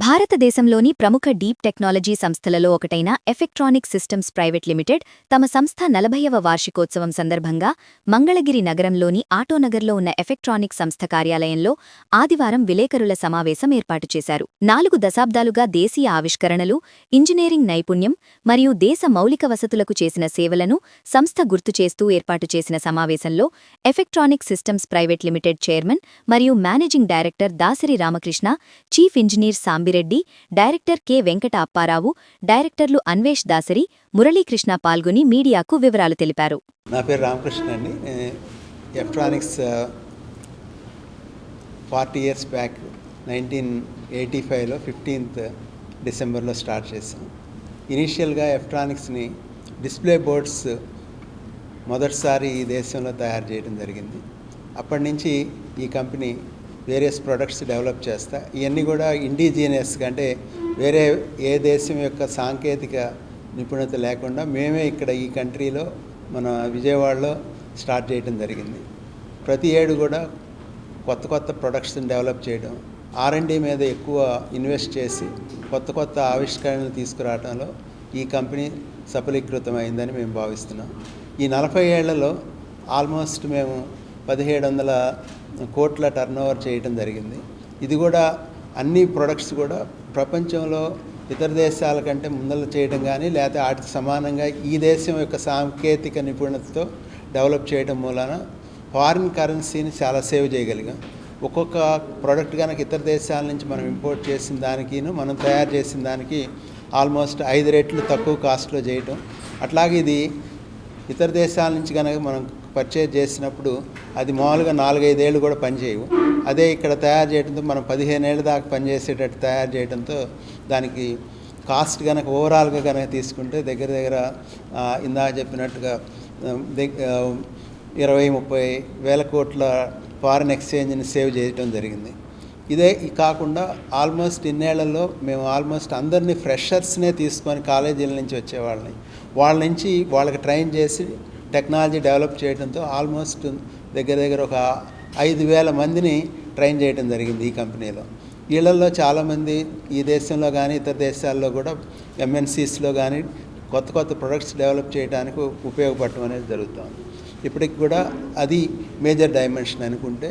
భారతదేశంలోని ప్రముఖ deep technology సంస్థలలో ఒకటైన ఎఫెక్ట్రానిక్ సిస్టమ్స్ ప్రైవేట్ లిమిటెడ్ తమ సంస్థ 40వ వార్షికోత్సవం సందర్భంగా మంగళగిరి నగరంలోని ఆటోనగర్లో ఉన్న ఎఫెక్ట్రానిక్ సంస్థ కార్యాలయంలో ఆదివారం విలేకరుల సమావేశం ఏర్పాటు చేశారు. 4 దశాబ్దాలుగా దేశీయ ఆవిష్కరణలు, ఇంజనీరింగ్ నైపుణ్యం మరియు దేశ మౌలిక వసతులకు చేసిన సేవలను సంస్థ గుర్తు చేస్తూ ఏర్పాటు చేసిన సమావేశంలో ఎఫెక్ట్రానిక్ సిస్టమ్స్ ప్రైవేట్ లిమిటెడ్ చైర్మన్ మరియు managing director Dasari Ramakrishna, chief engineer Sambireddy, director K Venkata Apparao, డైరెక్టర్లు అన్వేష్ దాసరి, మురళీకృష్ణ పాల్గొని మీడియాకు వివరాలు తెలిపారు. నా పేరు రామకృష్ణ అండి. ఎఫెక్ట్రానిక్స్ 40 years బ్యాక్ 1985లో 15th డిసెంబర్లో స్టార్ట్ చేశాం. ఇనీషియల్గా ఎఫెక్ట్రానిక్స్ని డిస్ప్లే బోర్డ్స్ మొదటిసారి ఈ దేశంలో తయారు చేయడం జరిగింది. అప్పటి నుంచి ఈ కంపెనీ వేరియస్ ప్రొడక్ట్స్ డెవలప్ చేస్తా, ఇవన్నీ కూడా ఇండిజినియస్గా, అంటే వేరే ఏ దేశం యొక్క సాంకేతిక నిపుణత లేకుండా మేమే ఇక్కడ ఈ కంట్రీలో మన విజయవాడలో స్టార్ట్ చేయడం జరిగింది. ప్రతి ఏడు కూడా కొత్త కొత్త ప్రొడక్ట్స్ని డెవలప్ చేయడం, R&D మీద ఎక్కువ ఇన్వెస్ట్ చేసి కొత్త కొత్త ఆవిష్కరణలు తీసుకురావడంలో ఈ కంపెనీ సఫలీకృతమైందని మేము భావిస్తున్నాం. ఈ 40 ఏళ్లలో ఆల్మోస్ట్ మేము 1700 కోట్ల టర్నోవర్ చేయడం జరిగింది. ఇది కూడా అన్ని ప్రొడక్ట్స్ కూడా ప్రపంచంలో ఇతర దేశాల కంటే ముందర చేయడం కానీ, లేకపోతే వాటికి సమానంగా ఈ దేశం యొక్క సాంకేతిక నిపుణతతో డెవలప్ చేయడం మూలాన ఫారిన్ కరెన్సీని చాలా సేవ్ చేయగలిగాం. ఒక్కొక్క ప్రోడక్ట్ కనుక ఇతర దేశాల నుంచి మనం ఇంపోర్ట్ చేసిన దానికి మనం తయారు చేసిన దానికి ఆల్మోస్ట్ 5 రెట్లు తక్కువ కాస్ట్లో చేయటం. అట్లాగే ఇది ఇతర దేశాల నుంచి కనుక మనం పర్చేజ్ చేసినప్పుడు అది మామూలుగా 4-5 ఏళ్ళు కూడా పనిచేయవు. అదే ఇక్కడ తయారు చేయడంతో మనం 15 ఏళ్ళ దాకా పనిచేసేటట్టు తయారు చేయడంతో దానికి కాస్ట్ కనుక ఓవరాల్గా కనుక తీసుకుంటే దగ్గర ఇందాక చెప్పినట్టుగా 20-30 వేల కోట్ల ఫారిన్ ఎక్స్చేంజ్ని సేవ్ చేయడం జరిగింది. ఇదే కాకుండా ఆల్మోస్ట్ ఇన్నేళ్లలో మేము ఆల్మోస్ట్ అందరినీ ఫ్రెషర్స్నే తీసుకొని కాలేజీల నుంచి వచ్చేవాళ్ళని వాళ్ళ నుంచి వాళ్ళకి ట్రైన్ చేసి టెక్నాలజీ డెవలప్ చేయడంతో ఆల్మోస్ట్ దగ్గర ఒక 5,000 మందిని ట్రైన్ చేయడం జరిగింది ఈ కంపెనీలో. వీళ్ళల్లో చాలామంది ఈ దేశంలో కానీ ఇతర దేశాల్లో కూడా MNCస్లో కానీ కొత్త కొత్త ప్రొడక్ట్స్ డెవలప్ చేయడానికి ఉపయోగపడటం అనేది జరుగుతుంది. ఇప్పటికి కూడా అది మేజర్ డైమెన్షన్ అనుకుంటే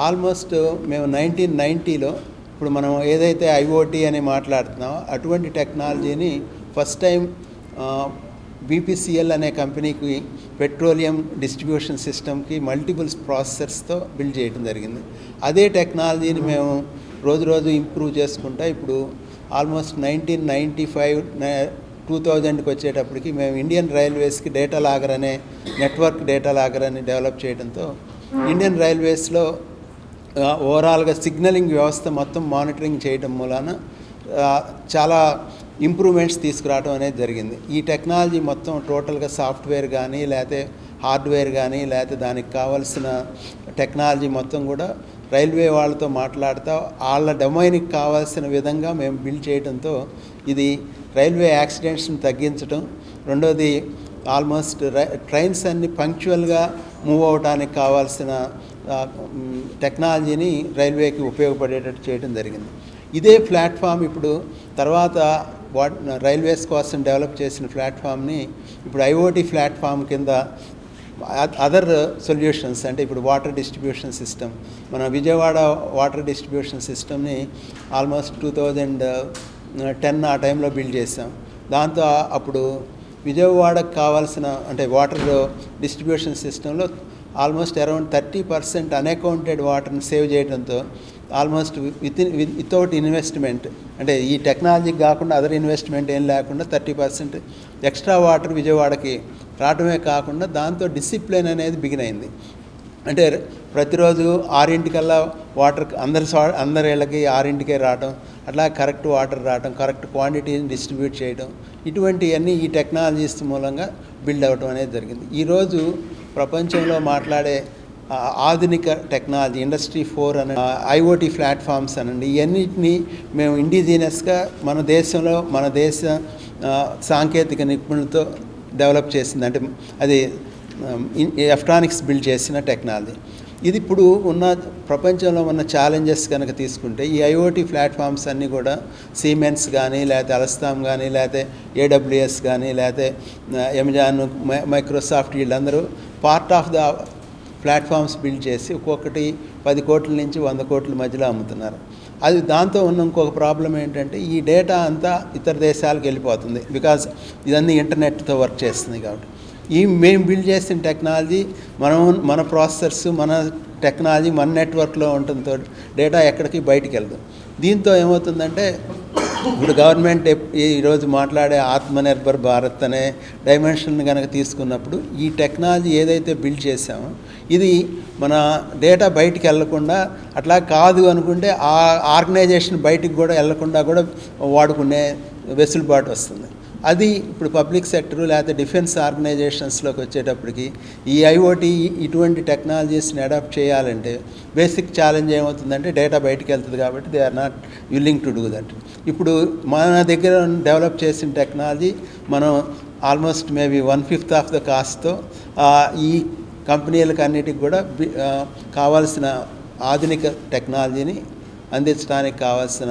ఆల్మోస్ట్ మేము 1990లో ఇప్పుడు మనం ఏదైతే IoT అని మాట్లాడుతున్నామో అటువంటి టెక్నాలజీని ఫస్ట్ టైం BPCL అనే కంపెనీకి పెట్రోలియం డిస్ట్రిబ్యూషన్ సిస్టమ్కి మల్టిపుల్స్ ప్రాసెసర్స్తో బిల్డ్ చేయడం జరిగింది. అదే టెక్నాలజీని మేము రోజు ఇంప్రూవ్ చేసుకుంటా ఇప్పుడు ఆల్మోస్ట్ 1995-2000కి వచ్చేటప్పటికి మేము ఇండియన్ రైల్వేస్కి డేటా లాగర్ అనే నెట్వర్క్ డేటా లాగర్ అని డెవలప్ చేయడంతో ఇండియన్ రైల్వేస్లో ఓవరాల్గా సిగ్నలింగ్ వ్యవస్థ మొత్తం మానిటరింగ్ చేయడం మూలాన చాలా ఇంప్రూవ్మెంట్స్ తీసుకురావడం అనేది జరిగింది. ఈ టెక్నాలజీ మొత్తం టోటల్గా సాఫ్ట్వేర్ కానీ లేకపోతే హార్డ్వేర్ కానీ లేకపోతే దానికి కావాల్సిన టెక్నాలజీ మొత్తం కూడా రైల్వే వాళ్ళతో మాట్లాడుతూ వాళ్ళ డొమైన్కి కావాల్సిన విధంగా మేము బిల్డ్ చేయడంతో ఇది రైల్వే యాక్సిడెంట్స్ని తగ్గించడం, రెండోది ఆల్మోస్ట్ ట్రైన్స్ అన్ని పంక్చువల్గా మూవ్ అవడానికి కావాల్సిన టెక్నాలజీని రైల్వేకి ఉపయోగపడేటట్టు చేయడం జరిగింది. ఇదే ప్లాట్ఫామ్ ఇప్పుడు తర్వాత రైల్వేస్ కోసం డెవలప్ చేసిన ప్లాట్ఫామ్ని ఇప్పుడు IoT ప్లాట్ఫామ్ కింద అదర్ సొల్యూషన్స్, అంటే ఇప్పుడు వాటర్ డిస్ట్రిబ్యూషన్ సిస్టమ్, మన విజయవాడ వాటర్ డిస్ట్రిబ్యూషన్ సిస్టమ్ని ఆల్మోస్ట్ 2010 ఆ టైంలో బిల్డ్ చేసాం. దాంతో అప్పుడు విజయవాడకు కావాల్సిన అంటే వాటర్ డిస్ట్రిబ్యూషన్ సిస్టంలో ఆల్మోస్ట్ అరౌండ్ 30% అన్అకౌంటెడ్ వాటర్ని సేవ్ చేయడంతో ఆల్మోస్ట్ వితౌట్ ఇన్వెస్ట్మెంట్, అంటే ఈ టెక్నాలజీకి కాకుండా అదర్ ఇన్వెస్ట్మెంట్ ఏం లేకుండా 30% ఎక్స్ట్రా వాటర్ విజయవాడకి రావడమే కాకుండా దాంతో డిసిప్లిన్ అనేది బిగిన్ అయింది. అంటే ప్రతిరోజు 6 వాటర్ అందరి ఇళ్ళకి 6 రావడం, అట్లా కరెక్ట్ వాటర్ రావడం, కరెక్ట్ క్వాంటిటీని డిస్ట్రిబ్యూట్ చేయడం, ఇటువంటివన్నీ ఈ టెక్నాలజీస్ మూలంగా బిల్డ్ అవ్వడం అనేది జరిగింది. ఈరోజు ప్రపంచంలో మాట్లాడే ఆధునిక టెక్నాలజీ ఇండస్ట్రీ 4 అనే IoT ప్లాట్ఫామ్స్ అనండి, ఇవన్నిటినీ మేము ఇండిజినియస్గా మన దేశంలో మన దేశ సాంకేతిక నిపుణులతో డెవలప్ చేసింది. అంటే అది ఎఫెక్ట్రానిక్స్ బిల్డ్ చేసిన టెక్నాలజీ. ఇది ఇప్పుడు ఉన్న ప్రపంచంలో ఉన్న ఛాలెంజెస్ కనుక తీసుకుంటే ఈ ఐఓటీ ప్లాట్ఫామ్స్ అన్నీ కూడా సిమెన్స్ కానీ లేకపోతే అలస్తాం కానీ లేకపోతే ఏడబ్ల్యూఎస్ కానీ లేకపోతే అమెజాన్ మైక్రోసాఫ్ట్ వీళ్ళందరూ part of the platforms build చేసి ఒక్కొక్కటి 10 కోట్ల నుంచి 100 కోట్ల మధ్యలో అమ్ముతున్నారు. అది దాంతో ఉన్న ఇంకొక ప్రాబ్లం ఏంటంటే ఈ డేటా అంతా ఇతర దేశాలకు వెళ్ళిపోతుంది. బికాజ్ ఇదన్నీ ఇంటర్నెట్తో వర్క్ చేస్తుంది కాబట్టి. మేము బిల్డ్ చేసిన టెక్నాలజీ మన ప్రాసెసర్స్ మన టెక్నాలజీ మన నెట్వర్క్లో ఉండటంతో డేటా ఎక్కడికి బయటికి వెళ్దు. దీంతో ఏమవుతుందంటే ఇప్పుడు గవర్నమెంట్ ఈరోజు మాట్లాడే ఆత్మనిర్భర్ భారత్ అనే డైమెన్షన్ కనుక తీసుకున్నప్పుడు ఈ టెక్నాలజీ ఏదైతే బిల్డ్ చేసామో ఇది మన డేటా బయటికి వెళ్లకుండా అట్లా కాదు అనుకుంటే ఆ ఆర్గనైజేషన్ బయటికి కూడా వెళ్లకుండా కూడా వాడుకునే వెసులుబాటు వస్తుంది. అది ఇప్పుడు పబ్లిక్ సెక్టరు లేకపోతే డిఫెన్స్ ఆర్గనైజేషన్స్లోకి వచ్చేటప్పటికి ఈ ఐఓటీ ఇటువంటి టెక్నాలజీస్ని అడాప్ట్ చేయాలంటే బేసిక్ ఛాలెంజ్ ఏమవుతుందంటే డేటా బయటికి వెళ్తుంది కాబట్టి they are not willing to do that. ఇప్పుడు మన దగ్గర డెవలప్ చేసిన టెక్నాలజీ మనం ఆల్మోస్ట్ మేబీ 1/5 ఆఫ్ ద కాస్ట్తో ఈ కంపెనీలకు అన్నిటికి కూడా కావాల్సిన ఆధునిక టెక్నాలజీని అందించడానికి కావాల్సిన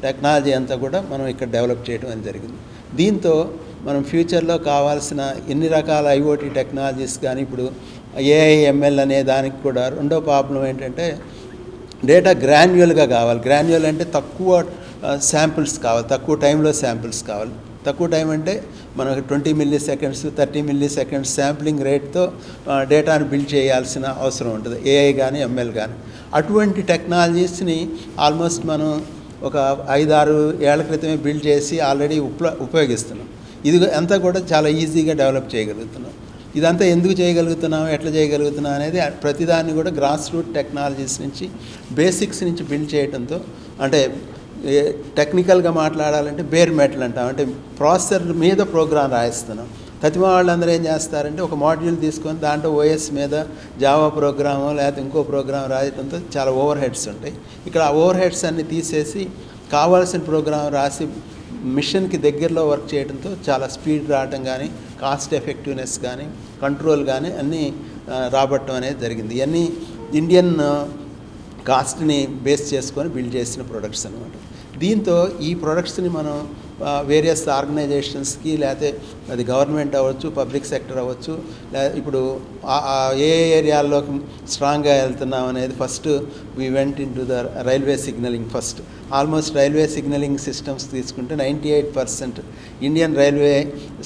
టెక్నాలజీ అంతా కూడా మనం ఇక్కడ డెవలప్ చేయడం అని జరిగింది. దీంతో మనం ఫ్యూచర్లో కావాల్సిన ఎన్ని రకాల ఐఓటీ టెక్నాలజీస్ కానీ ఇప్పుడు ఏఐఎంఎల్ అనే దానికి కూడా రెండో ప్రాబ్లం ఏంటంటే డేటా గ్రాన్యువల్గా కావాలి. గ్రాన్యువల్ అంటే తక్కువ శాంపిల్స్ కావాలి, తక్కువ టైంలో శాంపిల్స్ కావాలి. తక్కువ టైం అంటే మనకు 20 milliseconds 30 milliseconds శాంప్లింగ్ రేట్తో డేటాను బిల్డ్ చేయాల్సిన అవసరం ఉంటుంది, ఏఐ కానీ ఎంఎల్ కానీ. అటువంటి టెక్నాలజీస్ని ఆల్మోస్ట్ మనం ఒక 5-6 ఏళ్ల క్రితమే బిల్డ్ చేసి ఆల్రెడీ ఉపయోగిస్తున్నాం. ఇది అంతా కూడా చాలా ఈజీగా డెవలప్ చేయగలుగుతున్నాం. ఇదంతా ఎందుకు చేయగలుగుతున్నాం, ఎట్లా చేయగలుగుతున్నాం అనేది ప్రతిదాన్ని కూడా గ్రాస్ రూట్ టెక్నాలజీస్ నుంచి బేసిక్స్ నుంచి బిల్డ్ చేయడంతో, అంటే టెక్నికల్గా మాట్లాడాలంటే బేర్ మెటల్ అంటాం, అంటే ప్రాసెసర్ మీద ప్రోగ్రామ్ రాయిస్తున్నాం. ప్రతిమ వాళ్ళందరూ ఏం చేస్తారంటే ఒక మాడ్యూల్ తీసుకొని దాంట్లో ఓఎస్ మీద జావా ప్రోగ్రాము లేకపోతే ఇంకో ప్రోగ్రామ్ రాయడంతో చాలా ఓవర్ హెడ్స్ ఉంటాయి. ఇక్కడ ఆ ఓవర్ హెడ్స్ అన్ని తీసేసి కావాల్సిన ప్రోగ్రామ్ రాసి మిషన్కి దగ్గరలో వర్క్ చేయడంతో చాలా స్పీడ్ రావటం కానీ కాస్ట్ ఎఫెక్టివ్నెస్ కానీ కంట్రోల్ కానీ అన్నీ రాబట్టడం అనేది జరిగింది. ఇవన్నీ ఇండియన్ కాస్ట్ని బేస్ చేసుకొని బిల్డ్ చేసిన ప్రొడక్ట్స్ అనమాట. దీంతో ఈ ప్రొడక్ట్స్ని మనం వేరియస్ ఆర్గనైజేషన్స్కి లేకపోతే అది గవర్నమెంట్ అవ్వచ్చు, పబ్లిక్ సెక్టర్ అవ్వచ్చు, ఇప్పుడు ఏ ఏరియాల్లోకి స్ట్రాంగ్గా వెళ్తున్నాం అనేది first we went in to the railway signalling. First almost railway signalling systems తీసుకుంటే 98% ఇండియన్ రైల్వే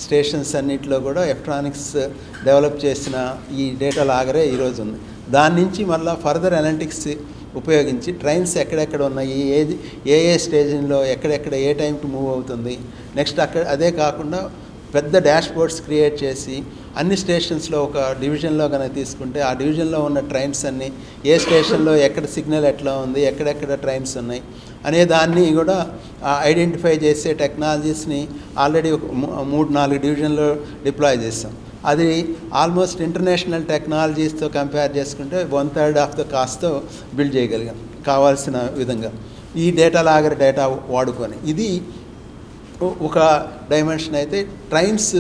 స్టేషన్స్ అన్నింటిలో కూడా ఎలక్ట్రానిక్స్ డెవలప్ చేసిన ఈ డేటా లాగరే ఈరోజు ఉంది. దాని నుంచి మళ్ళీ ఫర్దర్ అనలిటిక్స్ ఉపయోగించి ట్రైన్స్ ఎక్కడెక్కడ ఉన్నాయి, ఏ స్టేషన్లో ఎక్కడెక్కడ ఏ టైంకి మూవ్ అవుతుంది, నెక్స్ట్ అదే కాకుండా పెద్ద డాష్ బోర్డ్స్ క్రియేట్ చేసి అన్ని స్టేషన్స్లో ఒక డివిజన్లో కనుక తీసుకుంటే ఆ డివిజన్లో ఉన్న ట్రైన్స్ అన్నీ ఏ స్టేషన్లో ఎక్కడ సిగ్నల్ ఎట్లా ఉంది, ఎక్కడెక్కడ ట్రైన్స్ ఉన్నాయి అనే దాన్ని కూడా ఐడెంటిఫై చేసే టెక్నాలజీస్ని ఆల్రెడీ ఒక 3-4 డివిజన్లో డిప్లాయ్ చేస్తాం. అది ఆల్మోస్ట్ ఇంటర్నేషనల్ టెక్నాలజీస్తో కంపేర్ చేసుకుంటే 1/3 ఆఫ్ ద కాస్ట్తో బిల్డ్ చేయగలిగాం కావాల్సిన విధంగా ఈ డేటా లాగర్ డేటా వాడుకొని. ఇది ఒక డైమెన్షన్. అయితే ట్రైన్స్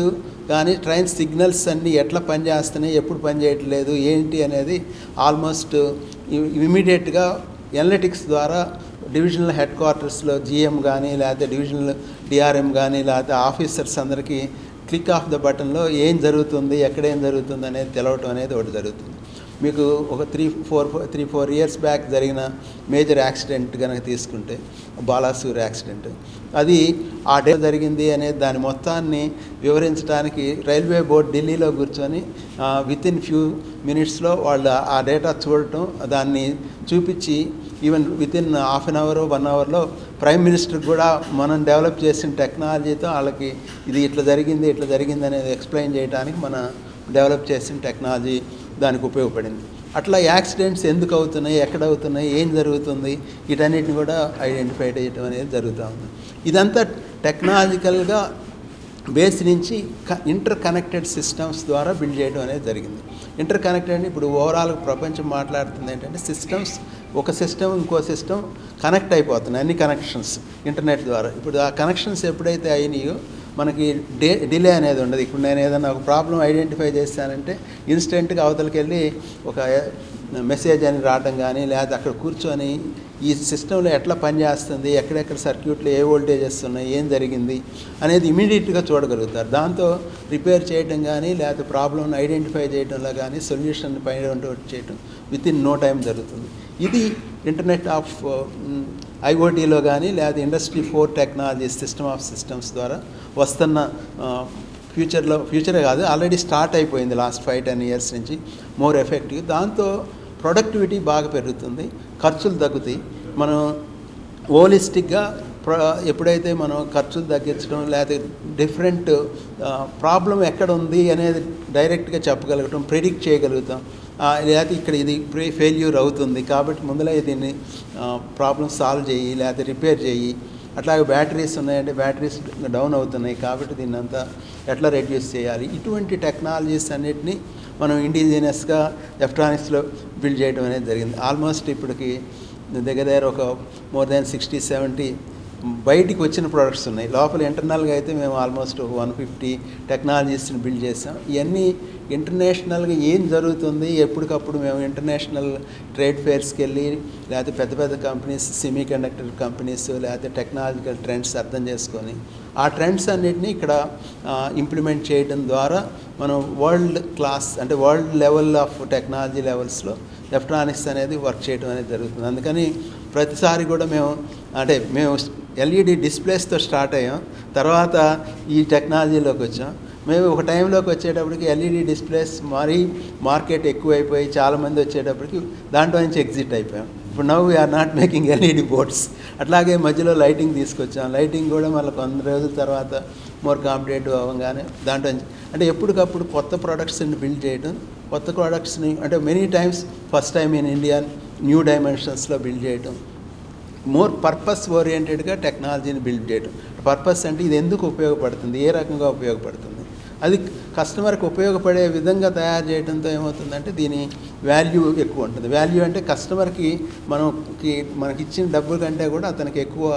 కానీ ట్రైన్ సిగ్నల్స్ అన్నీ ఎట్లా పనిచేస్తున్నాయి, ఎప్పుడు పనిచేయట్లేదు ఏంటి అనేది ఆల్మోస్ట్ ఇమీడియట్గా ఎనలిటిక్స్ ద్వారా డివిజనల్ హెడ్ క్వార్టర్స్లో జిఎం కానీ లేకపోతే డివిజనల్ డిఆర్ఎం కానీ లేకపోతే ఆఫీసర్స్ అందరికీ క్లిక్ ఆఫ్ ద బటన్లో ఏం జరుగుతుంది, ఎక్కడేం జరుగుతుంది అనేది తెలవటం అనేది ఒకటి జరుగుతుంది. మీకు ఒక 3-4 ఇయర్స్ బ్యాక్ జరిగిన మేజర్ యాక్సిడెంట్ కనుక తీసుకుంటే బాలాసూర్ యాక్సిడెంట్, అది ఆ డే జరిగింది అనేది దాని మొత్తాన్ని వివరించడానికి రైల్వే బోర్డ్ ఢిల్లీలో కూర్చొని వితిన్ ఫ్యూ మినిట్స్లో వాళ్ళు ఆ డేటా చూడటం, దాన్ని చూపించి even within half an hour 1 అవర్లో ప్రైమ్ మినిస్టర్ కూడా మనం డెవలప్ చేసిన టెక్నాలజీతో వాళ్ళకి ఇది ఇట్లా జరిగింది అనేది ఎక్స్ప్లెయిన్ చేయడానికి మన డెవలప్ చేసిన టెక్నాలజీ దానికి ఉపయోగపడింది. అట్లా యాక్సిడెంట్స్ ఎందుకు అవుతున్నాయి, ఎక్కడ అవుతున్నాయి, ఏం జరుగుతుంది, వీటన్నిటిని కూడా ఐడెంటిఫై చేయడం అనేది జరుగుతూ ఉంది. ఇదంతా టెక్నాలజికల్గా బేస్ నుంచి ఇంటర్ కనెక్టెడ్ సిస్టమ్స్ ద్వారా బిల్డ్ చేయడం అనేది జరిగింది. ఇంటర్ కనెక్టెడ్ ఇప్పుడు ఓవరాల్ ప్రపంచం మాట్లాడుతుంది ఏంటంటే సిస్టమ్స్, ఒక సిస్టమ్ ఇంకో సిస్టమ్ కనెక్ట్ అయిపోతున్నాయి, అన్ని కనెక్షన్స్ ఇంటర్నెట్ ద్వారా. ఇప్పుడు ఆ కనెక్షన్స్ ఎప్పుడైతే అయినాయో మనకి డిలే అనేది ఉండదు. ఇప్పుడు నేను ఏదైనా ఒక ప్రాబ్లం ఐడెంటిఫై చేస్తానంటే ఇన్స్టెంట్గా అవతలకి వెళ్ళి ఒక మెసేజ్ అని రావడం కానీ, లేదా అక్కడ కూర్చొని ఈ సిస్టంలో ఎట్లా పనిచేస్తుంది, ఎక్కడెక్కడ సర్క్యూట్లు ఏ వోల్టేజెస్ ఉన్నాయి, ఏం జరిగింది అనేది ఇమీడియట్గా చూడగలుగుతారు. దాంతో రిపేర్ చేయడం కానీ, లేకపోతే ప్రాబ్లమ్ని ఐడెంటిఫై చేయడంలో కానీ, సొల్యూషన్ ఫైండ్ అవుట్ చేయడం విత్ ఇన్ నో టైం జరుగుతుంది. ఇది ఇంటర్నెట్ ఆఫ్ ఐఓటీలో కానీ, లేదా industry 4 technologies system of systems ద్వారా వస్తున్న ఫ్యూచరే కాదు, ఆల్రెడీ స్టార్ట్ అయిపోయింది లాస్ట్ 5-10 ఇయర్స్ నుంచి మోర్ ఎఫెక్టివ్. దాంతో ప్రొడక్టివిటీ బాగా పెరుగుతుంది, ఖర్చులు తగ్గుతాయి. మనం హోలిస్టిక్గా ఎప్పుడైతే మనం ఖర్చులు తగ్గించడం, లేకపోతే డిఫరెంట్ ప్రాబ్లం ఎక్కడ ఉంది అనేది డైరెక్ట్గా చెప్పగలగటం, ప్రిడిక్ట్ చేయగలుగుతాం. లేకపోతే ఇక్కడ ఇది ఫెయిల్యూర్ అవుతుంది కాబట్టి ముందలే దీన్ని ప్రాబ్లమ్ సాల్వ్ చేయి, లేకపోతే రిపేర్ చేయి. అట్లాగే బ్యాటరీస్ ఉన్నాయంటే బ్యాటరీస్ డౌన్ అవుతున్నాయి కాబట్టి దీన్ని అంతా ఎట్లా రెడ్యూస్ చేయాలి, ఇటువంటి టెక్నాలజీస్ అన్నిటినీ మనం ఇండిజినియస్గా ఎలక్ట్రానిక్స్లో బిల్డ్ చేయడం అనేది జరిగింది. ఆల్మోస్ట్ ఇప్పటికి దగ్గర ఒక మోర్ దాన్ 60-70 బయటికి వచ్చిన ప్రోడక్ట్స్ ఉన్నాయి. లోపల ఇంటర్నల్గా అయితే మేము ఆల్మోస్ట్ 150 టెక్నాలజీస్ని బిల్డ్ చేసాం. ఇవన్నీ ఇంటర్నేషనల్గా ఏం జరుగుతుంది, ఎప్పటికప్పుడు మేము ఇంటర్నేషనల్ ట్రేడ్ ఫేర్స్కి వెళ్ళి, లేకపోతే పెద్ద పెద్ద కంపెనీస్, సెమీ కండక్టర్ కంపెనీస్, లేకపోతే టెక్నాలజికల్ ట్రెండ్స్ అర్థం చేసుకొని ఆ ట్రెండ్స్ అన్నిటినీ ఇక్కడ ఇంప్లిమెంట్ చేయడం ద్వారా మనం వరల్డ్ క్లాస్ అంటే వరల్డ్ లెవెల్ ఆఫ్ టెక్నాలజీ లెవెల్స్లో ఎలక్ట్రానిక్స్ అనేది వర్క్ చేయడం అనేది జరుగుతుంది. అందుకని ప్రతిసారి కూడా మేము ఎల్ఈడి డిస్ప్లేస్తో స్టార్ట్ అయ్యాం, తర్వాత ఈ టెక్నాలజీలోకి వచ్చాం. మేము ఒక టైంలోకి వచ్చేటప్పటికి ఎల్ఈడి డిస్ప్లేస్ మరీ మార్కెట్ ఎక్కువైపోయి చాలామంది వచ్చేటప్పటికి దాంట్లో నుంచి ఎగ్జిట్ అయిపోయాం. ఇప్పుడు now we are not making LED boards. అట్లాగే మధ్యలో లైటింగ్ తీసుకొచ్చాం. లైటింగ్ కూడా మళ్ళీ కొన్ని రోజుల తర్వాత మోర్ కాంపిటేటివ్ అవ్వగానే దాంట్లో అంటే ఎప్పటికప్పుడు కొత్త ప్రోడక్ట్స్ని బిల్డ్ చేయడం, కొత్త ప్రోడక్ట్స్ని అంటే many times first time in India new డైమెన్షన్స్లో బిల్డ్ చేయడం, మోర్ పర్పస్ ఓరియంటెడ్గా టెక్నాలజీని బిల్డ్ చేయడం. పర్పస్ అంటే ఇది ఎందుకు ఉపయోగపడుతుంది, ఏ రకంగా ఉపయోగపడుతుంది, అది కస్టమర్కి ఉపయోగపడే విధంగా తయారు చేయడంతో ఏమవుతుందంటే దీని వాల్యూ ఎక్కువ ఉంటుంది. వాల్యూ అంటే కస్టమర్కి మనకి ఇచ్చిన డబ్బుల కంటే కూడా అతనికి ఎక్కువ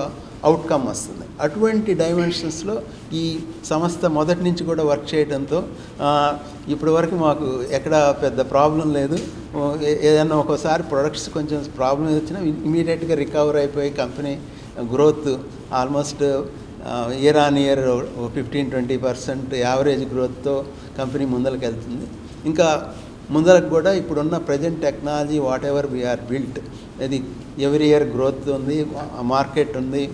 అవుట్కమ్ వస్తుంది. అటువంటి డైమెన్షన్స్లో ఈ సంస్థ మొదటి నుంచి కూడా వర్క్ చేయడంతో ఇప్పటి వరకు మాకు ఎక్కడ పెద్ద ప్రాబ్లం లేదు. ఏదైనా ఒక్కోసారి ప్రొడక్ట్స్ కొంచెం ప్రాబ్లం వచ్చినా ఇమీడియట్గా రికవర్ అయిపోయి company growth almost year on year 15-20% average గ్రోత్తో కంపెనీ ముందరికి వెళ్తుంది. ఇంకా ముందరకు కూడా ఇప్పుడున్న present technology whatever we are built ఇది ఎవ్రీ ఇయర్ గ్రోత్ ఉంది, మార్కెట్ ఉంది.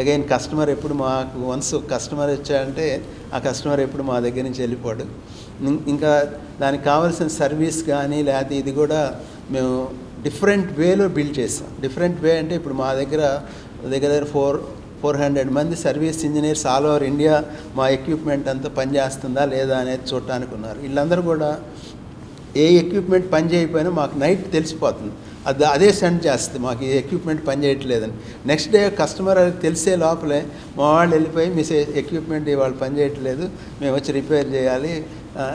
అగైన్ కస్టమర్ ఎప్పుడు మాకు వన్స్ కస్టమర్ వచ్చాడంటే ఆ కస్టమర్ ఎప్పుడు మా దగ్గర నుంచి వెళ్ళిపోడు. ఇంకా దానికి కావాల్సిన సర్వీస్ కానీ లేకపోతే ఇది కూడా మేము డిఫరెంట్ వేలో బిల్డ్ చేస్తాం. డిఫరెంట్ వే అంటే ఇప్పుడు మా దగ్గర 400 మంది service engineers all over India మా ఎక్విప్మెంట్ అంతా పనిచేస్తుందా లేదా అనేది చూడటానికి ఉన్నారు. వీళ్ళందరూ కూడా ఏ ఎక్విప్మెంట్ పని చేయకపోయినా మాకు నైట్ తెలిసిపోతుంది, అదే సెండ్ చేస్తుంది మాకు ఈ ఎక్విప్మెంట్ పని చేయట్లేదని. నెక్స్ట్ డే కస్టమర్ తెలిసే లోపలే మా వాళ్ళు వెళ్ళిపోయి మీ ఎక్విప్మెంట్ ఇవాళ పని చేయట్లేదు, మేము వచ్చి రిపేర్ చేయాలి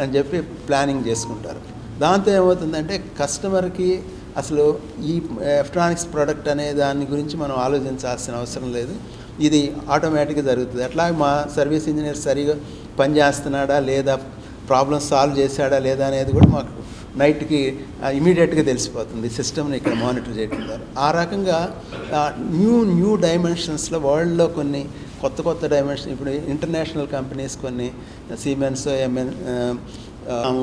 అని చెప్పి ప్లానింగ్ చేసుకుంటారు. దాంతో ఏమవుతుందంటే కస్టమర్కి అసలు ఈ ఎలక్ట్రానిక్స్ ప్రోడక్ట్ అనే దాని గురించి మనం ఆలోచించాల్సిన అవసరం లేదు, ఇది ఆటోమేటిక్గా జరుగుతుంది. అట్లాగే మా సర్వీస్ ఇంజనీర్ సరిగా పనిచేస్తున్నాడా లేదా, ప్రాబ్లమ్ సాల్వ్ చేశాడా లేదా అనేది కూడా మాకు నైట్కి ఇమీడియట్గా తెలిసిపోతుంది సిస్టమ్ని ఇక్కడ మానిటర్ చేయడం ద్వారా. ఆ రకంగా న్యూ డైమెన్షన్స్లో వరల్డ్లో కొన్ని కొత్త డైమెన్షన్ ఇప్పుడు ఇంటర్నేషనల్ కంపెనీస్ కొన్ని సిమెన్స్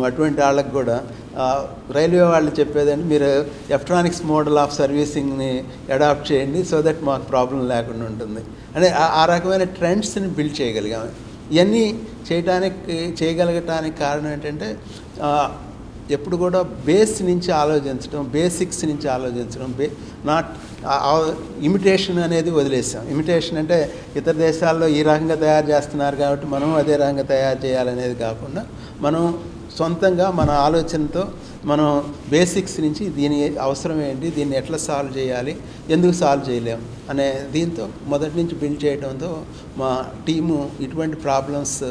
అటువంటి వాళ్ళకి కూడా రైల్వే వాళ్ళు చెప్పేదంటే మీరు ఎలక్ట్రానిక్స్ మోడల్ ఆఫ్ సర్వీసింగ్ని అడాప్ట్ చేయండి సో దట్ మాకు ప్రాబ్లం లేకుండా ఉంటుంది అంటే ఆ రకమైన ట్రెండ్స్ని బిల్డ్ చేయగలిగాము. ఇవన్నీ చేయగలగటానికి కారణం ఏంటంటే ఎప్పుడు కూడా బేస్ నుంచి ఆలోచించడం, బేసిక్స్ నుంచి ఆలోచించడం, నాట్ ఇమిటేషన్ అనేది వదిలేసాం. ఇమిటేషన్ అంటే ఇతర దేశాల్లో ఈ రకంగా తయారు చేస్తున్నారు కాబట్టి మనం అదే రకంగా తయారు చేయాలనేది కాకుండా మనం సొంతంగా మన ఆలోచనతో మనం బేసిక్స్ నుంచి దీని అవసరం ఏంటి, దీన్ని ఎట్లా సాల్వ్ చేయాలి, ఎందుకు సాల్వ్ చేయలేం అనే దీంతో మొదటి నుంచి బిల్డ్ చేయడంతో మా టీము ఇటువంటి ప్రాబ్లమ్స్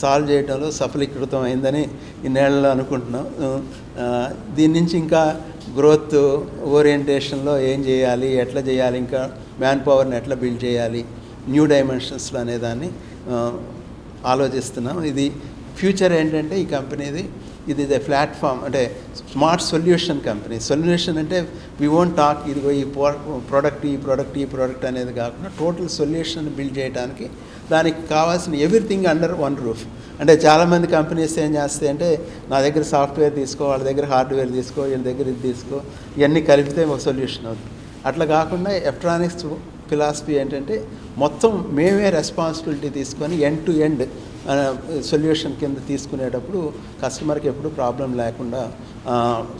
సాల్వ్ చేయడంలో సఫలీకృతం అయిందని ఇన్నేళ్ళలో అనుకుంటున్నాం. దీని నుంచి ఇంకా గ్రోత్ ఓరియంటేషన్లో ఏం చేయాలి, ఎట్లా చేయాలి, ఇంకా మ్యాన్ పవర్ని ఎట్లా బిల్డ్ చేయాలి న్యూ డైమెన్షన్స్లో అనేదాన్ని ఆలోచిస్తున్నాం. ఇది ఫ్యూచర్ ఏంటంటే ఈ కంపెనీది ఇది ఇదే ప్లాట్ఫామ్ అంటే స్మార్ట్ సొల్యూషన్ కంపెనీ. సొల్యూషన్ అంటే వీ వోంట్ టాక్ ఇదిగో ఈ ప్రోడక్ట్ అనేది కాకుండా టోటల్ సొల్యూషన్ బిల్డ్ చేయడానికి దానికి కావాల్సిన ఎవ్రీథింగ్ అండర్ వన్ రూఫ్. అంటే చాలామంది కంపెనీస్ ఏం చేస్తాయి అంటే నా దగ్గర సాఫ్ట్వేర్ తీసుకో, వాళ్ళ దగ్గర హార్డ్వేర్ తీసుకో, వీళ్ళ దగ్గర ఇది తీసుకో, ఇవన్నీ కలిపితే ఒక సొల్యూషన్ అవుతుంది. అట్లా కాకుండా ఎలక్ట్రానిక్స్ ఫిలాసఫీ ఏంటంటే మొత్తం మేమే రెస్పాన్సిబిలిటీ తీసుకొని ఎండ్ టు ఎండ్ సొల్యూషన్ కింద తీసుకునేటప్పుడు కస్టమర్కి ఎప్పుడు ప్రాబ్లం లేకుండా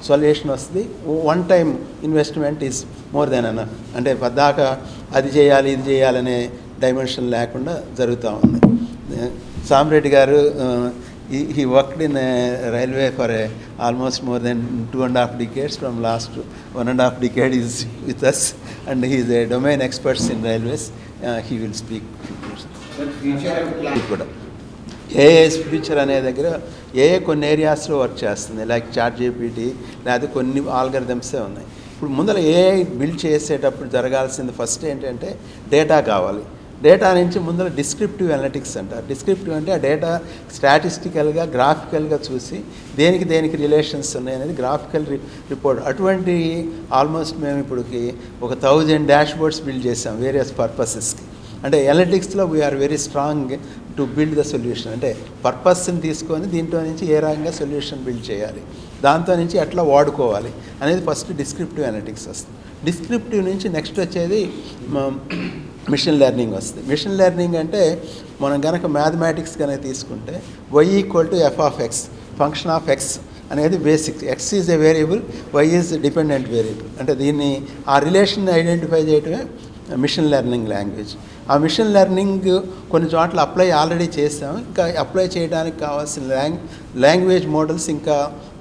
సొల్యూషన్ వస్తుంది. One time investment is more than enough. అంటే పద్దాకా అది చేయాలి ఇది చేయాలనే డైమెన్షన్ లేకుండా జరుగుతూ ఉంది. సామిరెడ్డి గారు he worked in a railway for almost more than 2.5 decades. From last 1.5 decade is with us, and he is a domain expert in railways. He will speak. కూడా ఏఏ ఫ్యూచర్ అనే దగ్గర ఏఏ కొన్ని ఏరియాస్లో వర్క్ చేస్తుంది, లైక్ చాట్ జీపీటీ, లేకపోతే కొన్ని ఆల్గరిథమ్సే ఉన్నాయి. ఇప్పుడు ముందర ఏఐ బిల్డ్ చేసేటప్పుడు జరగాల్సింది ఫస్ట్ ఏంటంటే డేటా కావాలి. డేటా నుంచి ముందర డిస్క్రిప్టివ్ అనలిటిక్స్ అంటారు. డిస్క్రిప్టివ్ అంటే ఆ డేటా స్టాటిస్టికల్గా గ్రాఫికల్గా చూసి దేనికి రిలేషన్స్ ఉన్నాయి అనేది గ్రాఫికల్ రిపోర్ట్. అటువంటి ఆల్మోస్ట్ మేము ఇప్పటికి ఒక 1000 డాష్ బోర్డ్స్ బిల్డ్ చేసాం వేరియస్ పర్పసెస్కి. అంటే అనలిటిక్స్లో we are very strong to build the solution. అంటే పర్పస్ని తీసుకొని దీంట్లో నుంచి ఏ రకంగా సొల్యూషన్ బిల్డ్ చేయాలి, దాంతో నుంచి ఎట్లా వాడుకోవాలి అనేది ఫస్ట్ డిస్క్రిప్టివ్ అనలిటిక్స్ వస్తుంది. డిస్క్రిప్టివ్ నుంచి నెక్స్ట్ వచ్చేది మిషన్ లెర్నింగ్ వస్తుంది. మిషన్ లెర్నింగ్ అంటే మనం కనుక మ్యాథమెటిక్స్ కనుక తీసుకుంటే y = f(x), function of x అనేది basic. x is a variable, y is dependent variable. అంటే దీన్ని ఆ రిలేషన్ ఐడెంటిఫై చేయటమే మిషన్ లెర్నింగ్ లాంగ్వేజ్. ఆ మిషన్ లెర్నింగ్ కొన్ని చోట్ల ఆల్రెడీ చేసాము. ఇంకా అప్లై చేయడానికి కావాల్సిన లాంగ్వేజ్ మోడల్స్ ఇంకా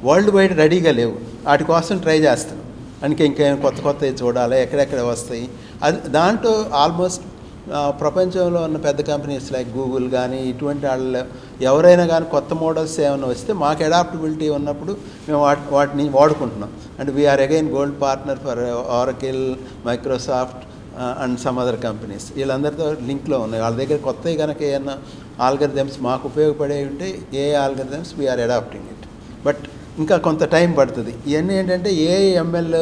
వరల్డ్ వైడ్ రెడీగా లేవు. వాటి కోసం ట్రై చేస్తున్నాం. అందుకే ఇంకేం కొత్తవి చూడాలి, ఎక్కడెక్కడ వస్తాయి. అది దాంట్లో ఆల్మోస్ట్ ప్రపంచంలో ఉన్న పెద్ద కంపెనీస్ లైక్ గూగుల్ కానీ ఇటువంటి వాళ్ళు ఎవరైనా కానీ కొత్త మోడల్స్ ఏమైనా వస్తే మాకు అడాప్టబిలిటీ ఉన్నప్పుడు మేము వాటిని వాడుకుంటున్నాం. And we are again gold partner for Oracle, Microsoft and some other companies. వీళ్ళందరితో లింక్లో ఉన్నాయి. వాళ్ళ దగ్గర కొత్తవి కనుక ఏమన్నా ఆల్గరిథమ్స్ మాకు ఉపయోగపడే ఉంటే ఏ algorithms we are adapting it. But ఇంకా కొంత టైం పడుతుంది. ఇవన్నీ ఏంటంటే ఏఐఎంఎల్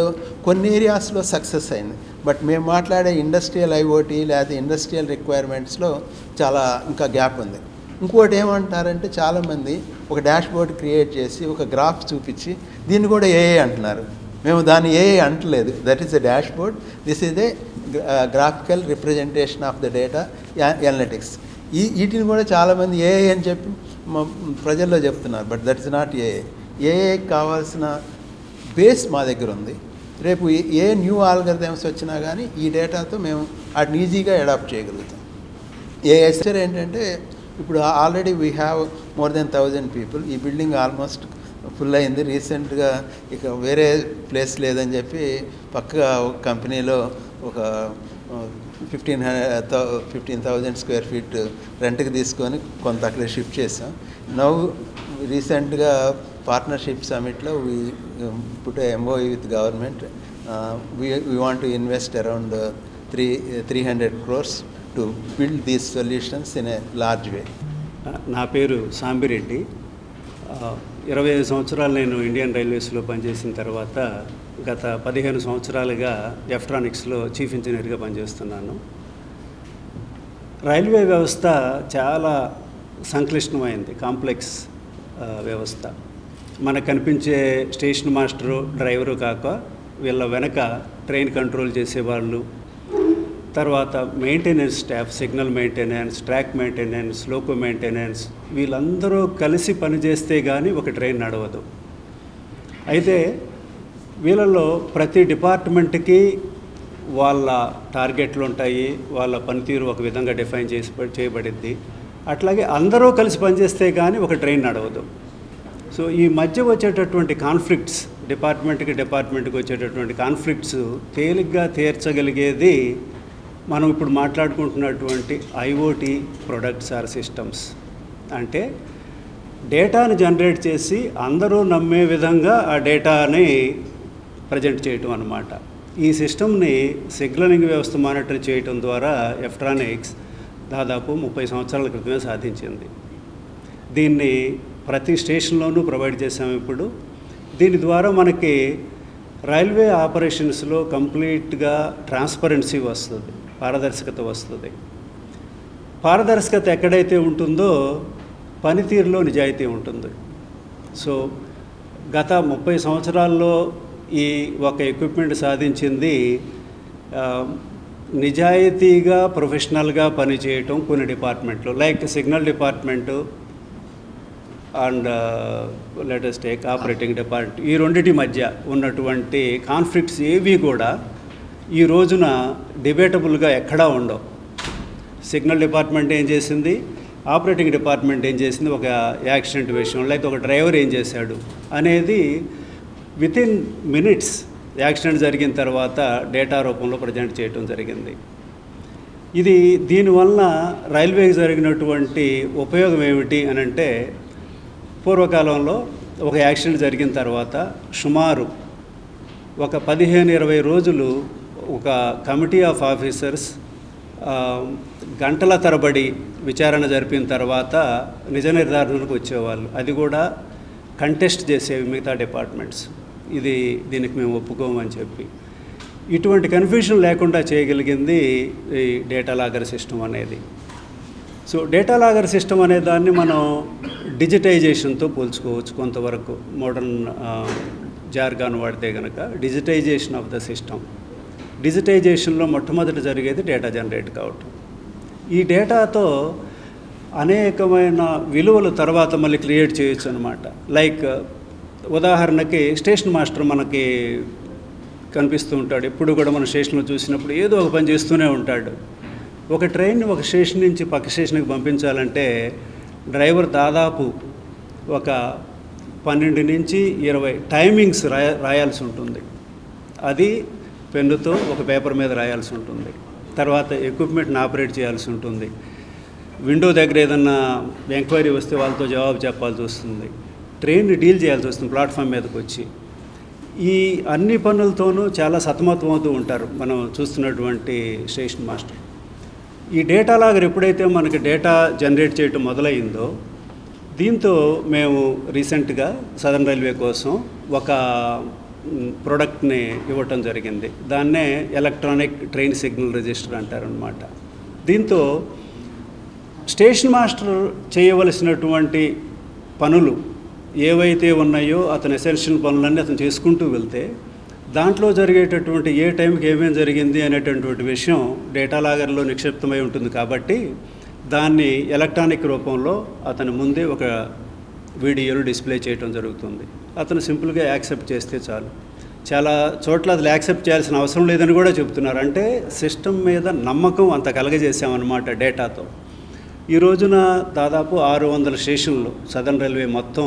కొన్ని ఏరియాస్లో సక్సెస్ అయింది. బట్ మేము మాట్లాడే ఇండస్ట్రియల్ ఐఓటీ లేదా ఇండస్ట్రియల్ రిక్వైర్మెంట్స్లో చాలా ఇంకా గ్యాప్ ఉంది. ఇంకోటి ఏమంటారంటే చాలామంది ఒక డాష్ బోర్డ్ క్రియేట్ చేసి ఒక గ్రాఫ్ చూపించి దీన్ని కూడా ఏఐ అంటున్నారు. మేము దాన్ని ఏఐ అంటలేదు. That is a dashboard, this is a graphical representation of the data analytics. వీటిని కూడా చాలామంది ఏఐ అని చెప్పి ప్రజల్లో చెప్తున్నారు. But that is not AI. ఏఐకి కావాల్సిన బేస్ మా దగ్గర ఉంది. రేపు ఏ న్యూ ఆల్గరిథమ్స్ వచ్చినా కానీ ఈ డేటాతో మేము వాటిని ఈజీగా అడాప్ట్ చేయగలుగుతాం. ఏఐ ఏంటంటే ఇప్పుడు already we have more than 1000 people. ఈ బిల్డింగ్ ఆల్మోస్ట్ ఫుల్ అయింది. రీసెంట్గా ఇక వేరే ప్లేస్ లేదని చెప్పి పక్కగా ఒక కంపెనీలో ఒక 15,000 స్క్వేర్ ఫీట్ రెంట్కి తీసుకొని కొంత అక్కడ షిఫ్ట్ చేసాం. నౌ రీసెంట్గా పార్ట్నర్షిప్ సమిట్లో we put MOU with government. We want to invest around 300 crores to build these solutions in a large way. నా పేరు సాంబిరెడ్డి. 25 సంవత్సరాలు నేను ఇండియన్ రైల్వేస్లో పనిచేసిన తర్వాత గత 15 సంవత్సరాలుగా ఎలక్ట్రానిక్స్లో చీఫ్ ఇంజనీర్గా పనిచేస్తున్నాను. రైల్వే వ్యవస్థ చాలా సంక్లిష్టమైంది, కాంప్లెక్స్ వ్యవస్థ. మనకు కనిపించే స్టేషన్ మాస్టరు, డ్రైవరు కాక వీళ్ళ వెనక ట్రైన్ కంట్రోల్ చేసేవాళ్ళు, తర్వాత maintenance staff, signal maintenance, track maintenance, loco maintenance, వీళ్ళందరూ కలిసి పనిచేస్తే కానీ ఒక ట్రైన్ నడవదు. అయితే వీళ్ళలో ప్రతి డిపార్ట్మెంట్కి వాళ్ళ టార్గెట్లు ఉంటాయి, వాళ్ళ పనితీరు ఒక విధంగా డిఫైన్ చేయబడింది. అట్లాగే అందరూ కలిసి పనిచేస్తే కానీ ఒక ట్రైన్ నడవదు. సో ఈ మధ్య వచ్చేటటువంటి కాన్ఫ్లిక్ట్స్, డిపార్ట్మెంట్కి వచ్చేటటువంటి కాన్ఫ్లిక్ట్స్ తేలిగ్గా తీర్చగలిగేది మనం ఇప్పుడు మాట్లాడుకుంటున్నటువంటి ఐఓటీ ప్రొడక్ట్స్ ఆర్ సిస్టమ్స్. అంటే డేటాను జనరేట్ చేసి అందరూ నమ్మే విధంగా ఆ డేటాని ప్రజెంట్ చేయటం అన్నమాట. ఈ సిస్టమ్ని సిగ్నలింగ్ వ్యవస్థ మానిటర్ చేయటం ద్వారా ఎలక్ట్రానిక్స్ దాదాపు 30 సంవత్సరాల క్రితమే సాధించింది. దీన్ని ప్రతి స్టేషన్లోనూ ప్రొవైడ్ చేసాము. ఇప్పుడు దీని ద్వారా మనకి రైల్వే ఆపరేషన్స్లో కంప్లీట్గా ట్రాన్స్పరెన్సీ వస్తుంది, పారదర్శకత వస్తుంది. పారదర్శకత ఎక్కడైతే ఉంటుందో పనితీరులో నిజాయితీ ఉంటుంది. సో గత 30 సంవత్సరాల్లో ఈ ఒక ఎక్విప్మెంట్ సాధించింది నిజాయితీగా ప్రొఫెషనల్గా పనిచేయటం కొన్ని డిపార్ట్మెంట్లు, like signal department and latest tech operating department. ఈ రెండింటి మధ్య ఉన్నటువంటి కాన్ఫ్లిక్ట్స్ ఏవి కూడా ఈ రోజున డిబేటబుల్గా ఎక్కడా ఉండవు. సిగ్నల్ డిపార్ట్మెంట్ ఏం చేసింది, ఆపరేటింగ్ డిపార్ట్మెంట్ ఏం చేసింది, ఒక యాక్సిడెంట్ విషయం లేకపోతే ఒక డ్రైవర్ ఏం చేశాడు అనేది వితిన్ మినిట్స్ యాక్సిడెంట్ జరిగిన తర్వాత డేటా రూపంలో ప్రజెంట్ చేయడం జరిగింది. దీనివల్ల రైల్వేకి జరిగినటువంటి ఉపయోగం ఏమిటి అని అంటే, పూర్వకాలంలో ఒక యాక్సిడెంట్ జరిగిన తర్వాత సుమారు ఒక 15-20 రోజులు ఒక కమిటీ ఆఫ్ ఆఫీసర్స్ గంటల తరబడి విచారణ జరిపిన తర్వాత నిజ నిర్ధారణకు వచ్చేవాళ్ళు. అది కూడా కంటెస్ట్ చేసేవి మిగతా డిపార్ట్మెంట్స్. దీనికి మేము ఒప్పుకోమని చెప్పి ఇటువంటి కన్ఫ్యూజన్ లేకుండా చేయగలిగింది ఈ డేటా లాగర్ సిస్టమ్ అనేది. సో డేటా లాగర్ సిస్టమ్ అనే దాన్ని మనం డిజిటైజేషన్తో పోల్చుకోవచ్చు కొంతవరకు. మోడర్న్ జార్గాన్ వాడితే కనుక డిజిటైజేషన్ ఆఫ్ ద సిస్టమ్. డిజిటైజేషన్లో మొట్టమొదటి జరిగేది డేటా జనరేట్ కావటం. ఈ డేటాతో అనేకమైన విలువలు తర్వాత మళ్ళీ క్రియేట్ చేయొచ్చు అనమాట. లైక్ ఉదాహరణకి స్టేషన్ మాస్టర్ మనకి కనిపిస్తూ ఉంటాడు. ఎప్పుడు కూడా మన స్టేషన్లో చూసినప్పుడు ఏదో ఒక పని చేస్తూనే ఉంటాడు. ఒక ట్రైన్ ఒక స్టేషన్ నుంచి పక్క స్టేషన్కి పంపించాలంటే డ్రైవర్ దాదాపు ఒక 12 నుంచి 20 టైమింగ్స్ రాయాల్సి ఉంటుంది. అది పెన్నుతో ఒక పేపర్ మీద రాయాల్సి ఉంటుంది. తర్వాత ఎక్విప్మెంట్ని ఆపరేట్ చేయాల్సి ఉంటుంది. విండో దగ్గర ఏదన్నా ఎంక్వైరీ వస్తే వాళ్ళతో జవాబు చెప్పాల్సి వస్తుంది. ట్రైన్ని డీల్ చేయాల్సి వస్తుంది ప్లాట్ఫామ్ మీదకి వచ్చి. ఈ అన్ని పనులతోనూ చాలా సతమతమవుతూ ఉంటారు మనం చూస్తున్నటువంటి స్టేషన్ మాస్టర్. ఈ డేటా లాగర్ ఎప్పుడైతే మనకి డేటా జనరేట్ చేయటం మొదలైందో, దీంతో మేము రీసెంట్గా సదర్న్ రైల్వే కోసం ఒక ప్రోడక్ట్ని ఇవ్వటం జరిగింది. దాన్నే ఎలక్ట్రానిక్ ట్రైన్ సిగ్నల్ రిజిస్టర్ అంటారనమాట. దీంతో స్టేషన్ మాస్టర్ చేయవలసినటువంటి పనులు ఏవైతే ఉన్నాయో అతను ఎసెన్షియల్ పనులన్నీ అతను చేసుకుంటూ వెళ్తే దాంట్లో జరిగేటటువంటి ఏ టైంకి ఏమేమి జరిగింది అనేటటువంటి విషయం డేటా లాగర్లో నిక్షిప్తమై ఉంటుంది. కాబట్టి దాన్ని ఎలక్ట్రానిక్ రూపంలో అతని ముందే ఒక వీడియోలు డిస్ప్లే చేయడం జరుగుతుంది. అతను సింపుల్గా యాక్సెప్ట్ చేస్తే చాలు. చాలా చోట్ల అసలు యాక్సెప్ట్ చేయాల్సిన అవసరం లేదని కూడా చెప్తున్నారు. అంటే సిస్టమ్ మీద నమ్మకం అంత కలగజేసామన్నమాట డేటాతో. ఈ రోజున దాదాపు 600 స్టేషన్లు సదర్న్ రైల్వే మొత్తం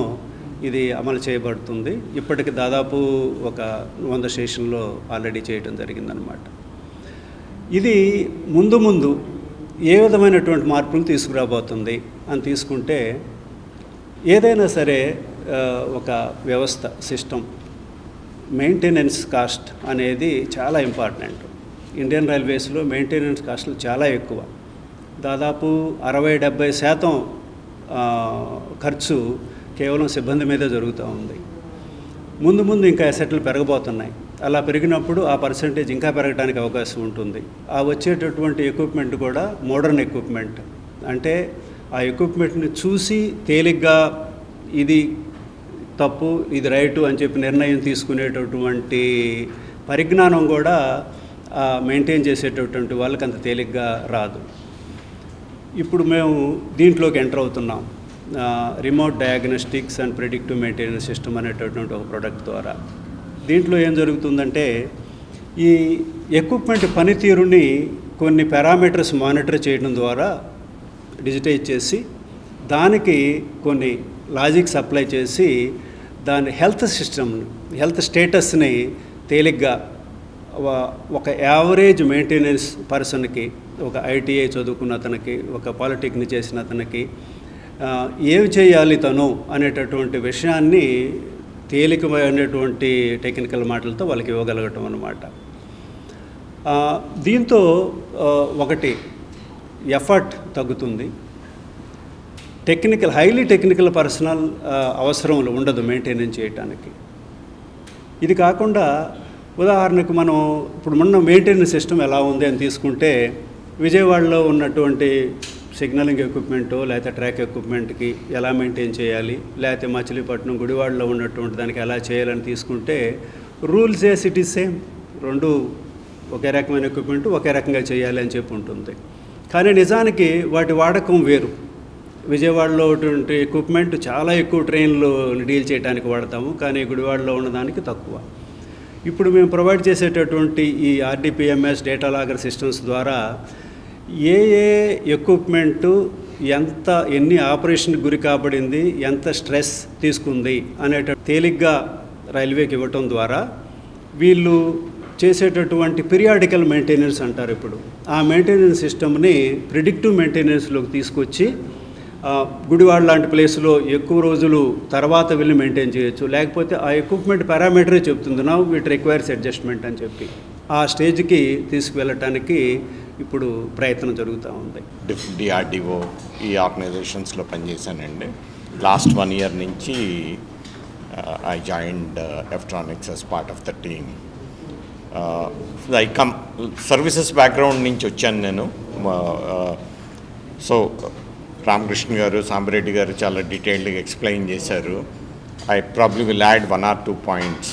ఇది అమలు చేయబడుతుంది. ఇప్పటికి దాదాపు ఒక 100 స్టేషన్లో ఆల్రెడీ చేయడం జరిగిందనమాట. ఇది ముందు ఏ విధమైనటువంటి మార్పులు తీసుకురాబోతుంది అని తీసుకుంటే, ఏదైనా సరే ఒక వ్యవస్థ సిస్టమ్ మెయింటెనెన్స్ కాస్ట్ అనేది చాలా ఇంపార్టెంట్. ఇండియన్ రైల్వేస్లో మెయింటెనెన్స్ కాస్ట్లు చాలా ఎక్కువ. దాదాపు 60-70% ఖర్చు కేవలం సిబ్బంది మీదే జరుగుతూ ఉంది. ముందు ఇంకా అసెట్లు పెరగబోతున్నాయి. అలా పెరిగినప్పుడు ఆ పర్సంటేజ్ ఇంకా పెరగడానికి అవకాశం ఉంటుంది. ఆ వచ్చేటటువంటి ఎక్విప్మెంట్ కూడా మోడర్న్ ఎక్విప్మెంట్. అంటే ఆ ఎక్విప్మెంట్ని చూసి తేలిగ్గా ఇది తప్పు ఇది రైటు అని చెప్పి నిర్ణయం తీసుకునేటటువంటి పరిజ్ఞానం కూడా మెయింటైన్ చేసేటటువంటి వాళ్ళకి అంత తేలిగ్గా రాదు. ఇప్పుడు మేము దీంట్లోకి ఎంటర్ అవుతున్నాం. Remote diagnostics and predictive maintenance system అనేటటువంటి ఒక ప్రోడక్ట్ ద్వారా. దీంట్లో ఏం జరుగుతుందంటే, ఈ ఎక్విప్మెంట్ పనితీరుని కొన్ని పారామీటర్స్ మానిటర్ చేయడం ద్వారా డిజిటైజ్ చేసి దానికి కొన్ని లాజిక్స్ అప్లై చేసి దాని హెల్త్ స్టేటస్ని తేలిగ్గా ఒక యావరేజ్ మెయింటెనెన్స్ పర్సన్కి, ఒక ఐటీఐ చదువుకున్న అతనికి, ఒక పాలిటెక్నిక్ చేసిన అతనికి ఏమి చేయాలి తను అనేటటువంటి విషయాన్ని తేలికమైనటువంటి టెక్నికల్ మాటలతో వాళ్ళకి ఇవ్వగలగటం అన్నమాట. దీంతో ఒకటి ఎఫర్ట్ తగ్గుతుంది. హైలీ టెక్నికల్ పర్సనల్ అవసరం ఉండదు మెయింటెనెన్స్ చేయడానికి. ఇది కాకుండా ఉదాహరణకు మనం ఇప్పుడు మొన్న మెయింటెనెన్స్ సిస్టమ్ ఎలా ఉంది అని తీసుకుంటే, విజయవాడలో ఉన్నటువంటి సిగ్నలింగ్ ఎక్విప్మెంటు లేకపోతే ట్రాక్ ఎక్విప్మెంట్కి ఎలా మెయింటైన్ చేయాలి, లేకపోతే మచిలీపట్నం గుడివాడలో ఉన్నటువంటి దానికి ఎలా చేయాలని తీసుకుంటే రూల్స్ ఇట్ ఈస్ సేమ్. రెండు ఒకే రకమైన ఎక్విప్మెంట్ ఒకే రకంగా చేయాలి అని చెప్పి ఉంటుంది. కానీ నిజానికి వాటి వాడకం వేరు. విజయవాడలో ఉన్నటువంటి ఎక్విప్మెంట్ చాలా ఎక్కువ ట్రైన్లు డీల్ చేయడానికి వాడతాము, కానీ గుడివాడలో ఉన్నదానికి తక్కువ. ఇప్పుడు మేము ప్రొవైడ్ చేసేటటువంటి ఈ ఆర్డిపిఎంఎస్ డేటా లాగర్ సిస్టమ్స్ ద్వారా ఏ ఎక్విప్మెంటు ఎన్ని ఆపరేషన్కి గురి కాబడింది, ఎంత స్ట్రెస్ తీసుకుంది తేలిగ్గా రైల్వేకి ఇవ్వటం ద్వారా వీళ్ళు చేసేటటువంటి పీరియాడికల్ మెయింటెనెన్స్ అంటారు. ఇప్పుడు ఆ మెయింటెనెన్స్ సిస్టమ్ని ప్రిడిక్టివ్ మెయింటెనెన్స్లోకి తీసుకొచ్చి గుడివాడ లాంటి ప్లేస్లో ఎక్కువ రోజులు తర్వాత వెళ్ళి మెయింటైన్ చేయొచ్చు. లేకపోతే ఆ ఎక్విప్మెంట్ పారామీటరే చెప్తుంది నౌ ఇట్ రిక్వైర్స్ అడ్జస్ట్మెంట్ అని చెప్పి ఆ స్టేజ్కి తీసుకువెళ్ళటానికి ఇప్పుడు ప్రయత్నం జరుగుతూ ఉంది. డిఆర్డిఓ ఈ ఆర్గనైజేషన్స్లో పనిచేశానండి. లాస్ట్ 1 year నుంచి I joined Efftronics as part of the team. Services background నుంచి వచ్చాను నేను. సో రామకృష్ణ గారు, సాంబరెడ్డి గారు చాలా డీటెయిల్డ్గా ఎక్స్ప్లెయిన్ చేశారు. I probably will add 1 or 2 points.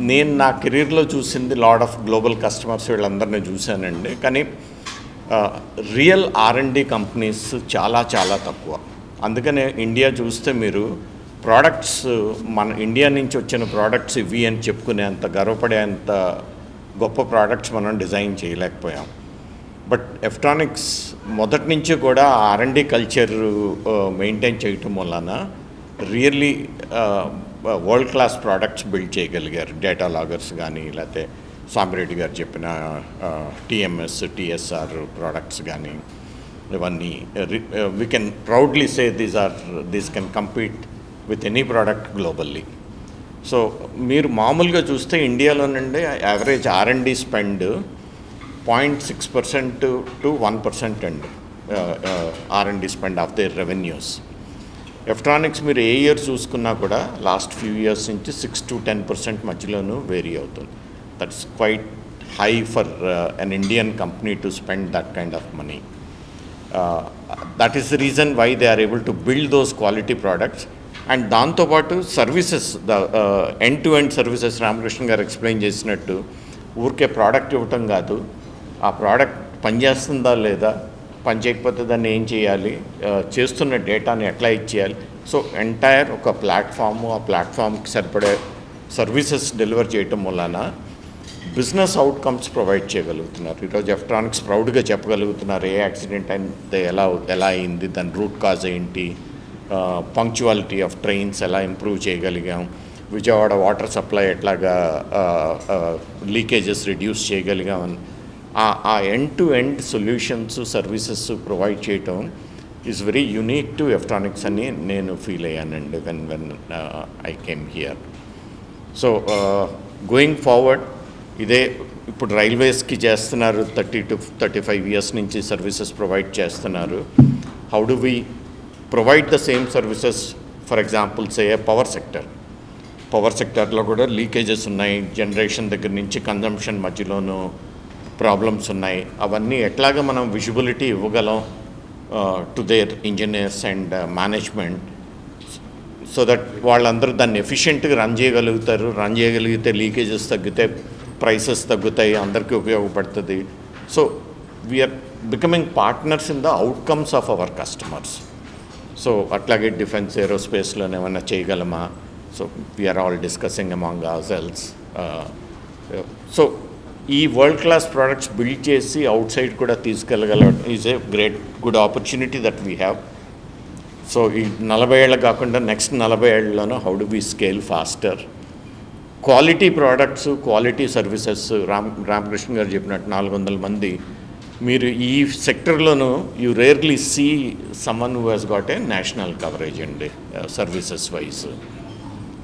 నేను నా కెరీర్లో చూసింది లాట్ ఆఫ్ గ్లోబల్ కస్టమర్స్ వీళ్ళందరినీ చూశానండి. కానీ రియల్ R&D కంపెనీస్ చాలా చాలా తక్కువ. అందుకనే ఇండియా చూస్తే మీరు ప్రోడక్ట్స్, మన ఇండియా నుంచి వచ్చిన ప్రోడక్ట్స్ ఇవి అని చెప్పుకునేంత గర్వపడేంత గొప్ప ప్రోడక్ట్స్ మనం డిజైన్ చేయలేకపోయాం. బట్ ఎఫ్ట్రానిక్స్ మొదటి నుంచి కూడా R&D కల్చర్ మెయింటైన్ చేయటం వలన really world class products build చేయగలిగారు. డేటా లాగర్స్ కానీ, లేకపోతే సాంబరెడ్డి గారు చెప్పిన TMS, TSR ప్రోడక్ట్స్ కానీ, ఇవన్నీ we can proudly say these can compete with any product globally. So మీరు మామూలుగా చూస్తే ఇండియాలోనండి యావరేజ్ R&D స్పెండ్ 0.6% to 1% అండి R&D spend of their revenues. Efftronics మీరు ఏ ఇయర్ చూసుకున్నా కూడా లాస్ట్ ఫ్యూ ఇయర్స్ నుంచి 6 to 10% మధ్యలోనూ వేరీ అవుతుంది. That's quite high for an Indian company to spend that kind of money. That is the reason why they are able to build those quality products. And దాంతోపాటు services, end to end services Ramakrishna గారు explain చేసినట్టు ఊరికే product ఇవ్వటం కాదు, ఆ product పనిచేస్తుందా లేదా, పని చేయకపోతే దాన్ని ఏం చేయాలి, చేస్తున్న డేటాని ఎట్లా ఇచ్చేయాలి. సో ఎంటైర్ ఒక ప్లాట్ఫామ్, ఆ ప్లాట్ఫామ్కి సరిపడే సర్వీసెస్ డెలివర్ చేయటం వలన బిజినెస్ అవుట్కమ్స్ ప్రొవైడ్ చేయగలుగుతున్నారు. ఈరోజు ఎఫ్ట్రానిక్స్ ప్రౌడ్గా చెప్పగలుగుతున్నారు ఏ యాక్సిడెంట్ అయితే ఎలా అయింది, దాని రూట్ కాజ్ ఏంటి, పంక్చువాలిటీ ఆఫ్ ట్రైన్స్ ఎలా ఇంప్రూవ్ చేయగలిగాం, విజయవాడ వాటర్ సప్లై ఎట్లాగా లీకేజెస్ రిడ్యూస్ చేయగలిగామని ఆ end to end solutions, services provide చేయటం ఈజ్ వెరీ యూనిక్ టు ఎఫ్ట్రానిక్స్ అని నేను ఫీల్ అయ్యానండి when I came here. So going forward ఇదే ఇప్పుడు రైల్వేస్కి చేస్తున్నారు, 30 to 35 years నుంచి సర్వీసెస్ ప్రొవైడ్ చేస్తున్నారు. How do we provide the same services for example say power సెక్టర్లో కూడా లీకేజెస్ ఉన్నాయి, జనరేషన్ దగ్గర నుంచి కన్జంప్షన్ మధ్యలోనూ ప్రాబ్లమ్స్ ఉన్నాయి. అవన్నీ ఎట్లాగా మనం విజిబిలిటీ ఇవ్వగలం to their engineers and management, so that వాళ్ళందరూ దాన్ని ఎఫిషియెంట్గా రన్ చేయగలిగితే లీకేజెస్ తగ్గితే ప్రైసెస్ తగ్గుతాయి, అందరికీ ఉపయోగపడుతుంది. So we are becoming partners in the outcomes of our customers. So అట్లాగే డిఫెన్స్, ఏరోస్పేస్లోనే ఏమైనా చేయగలమా, so we are all discussing among ourselves. So ఈ వరల్డ్ క్లాస్ ప్రోడక్ట్స్ బిల్డ్ చేసి అవుట్ సైడ్ కూడా తీసుకెళ్ళగలం is a good opportunity that we have. So ఈ 40 ఏళ్ళు కాకుండా next 40 ఏళ్ళలోనూ how do we scale faster. Quality products, quality services, Ramakrishna గారు చెప్పినట్టు 400 మంది మీరు ఈ సెక్టర్లోనూ you rarely see someone who has got a national coverage అండి services wise.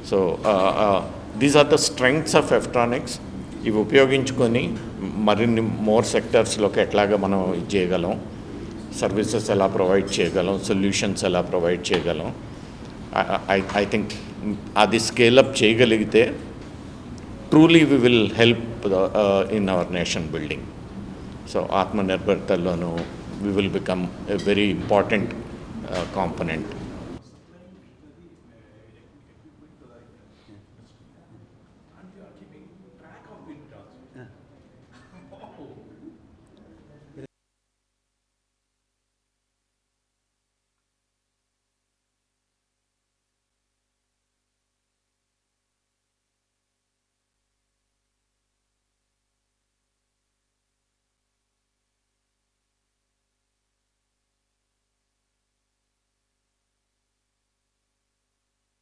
So these are the strengths of Efftronics. ఇవి ఉపయోగించుకొని మరిన్ని మోర్ సెక్టర్స్లోకి ఎట్లాగా మనం ఇది చేయగలం. సర్వీసెస్ ఎలా ప్రొవైడ్ చేయగలం, సొల్యూషన్స్ ఎలా ప్రొవైడ్ చేయగలం. ఐ థింక్ అది స్కేలప్ చేయగలిగితే truly we will help in our nation building. So ఆత్మనిర్భరతలోనూ we will become a very important component